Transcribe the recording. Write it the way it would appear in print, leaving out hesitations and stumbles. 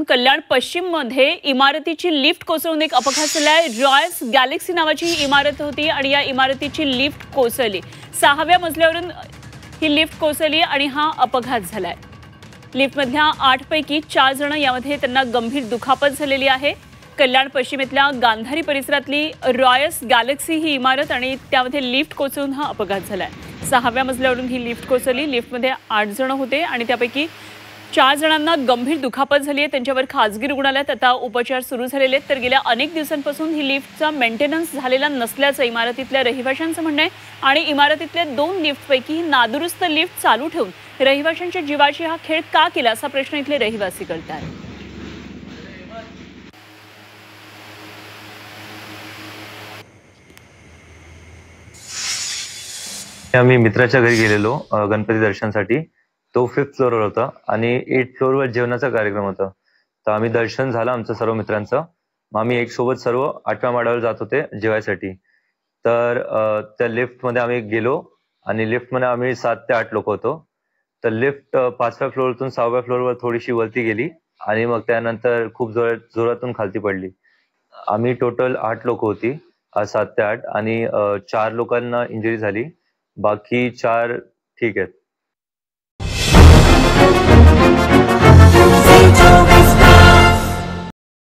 कल्याण पश्चिम मध्ये इमारतीची लिफ्ट कोसळून एक अपघात झालाय। रॉयल्स गॅलेक्सी नावाची ही इमारत होती आणि या इमारतीची लिफ्ट कोसळली। 6व्या मजल्यावरून ही लिफ्ट कोसळली आणि हा अपघात झालाय। लिफ्टमधल्या 8 पैकी 4 जण यामध्ये त्यांना गंभीर दुखापत झालेली आहे। कल्याण पश्चिमेतल्या गांधारी परिसरातली रॉयल्स गॅलेक्सी ही इमारत आणि त्यामध्ये लिफ्ट कोसळून हा अपघात झालाय। 6व्या मजल्यावरून ही लिफ्ट कोसळली। लिफ्टमध्ये 8 जण होते आणि त्यापैकी 4 जणांना गंभीर दुखापत झाली आहे। त्यांच्यावर खासगी रुग्णालयात आता उपचार सुरू झालेले आहेत। तर गेल्या अनेक दिवसांपासून ही लिफ्टचा मेंटेनन्स झालेला नसल्याचं इमारतीतल्या रहिवाशांचं म्हणणं आहे आणि इमारतीतल्या 2 लिफ्टपैकी ही नादुरुस्त लिफ्ट चालू ठेवून रहिवाशांच्या जीवाशी हा खेळ का केला असा प्रश्न इथले रहिवासी करतात। आम्ही मित्राच्या घरी गेलेलो गणपती दर्शनासाठी। तो 5th फ्लोअरवर होता आणि 8th फ्लोअरवर जेवणाचा कार्यक्रम होता। तर आम्ही दर्शन झालं आमचं सर्व मित्रांचं। मग आम्ही एक सोबत सर्व 8व्या माळ्यावर जात होते जेवायसाठी। तर त्या लिफ्टमध्ये आम्ही गेलो आणि लिफ्टमध्ये आम्ही 7 ते 8 लोक होतो। तर लिफ्ट 5व्या फ्लोअरतून 6व्या फ्लोअरवर थोडीशी वरती गेली आणि मग त्यानंतर खूप जोरातून खालती पडली। आम्ही टोटल 8 लोक होती, 7 ते 8 आणि 4 लोकांना इंजुरी झाली, बाकी 4 ठीक आहेत।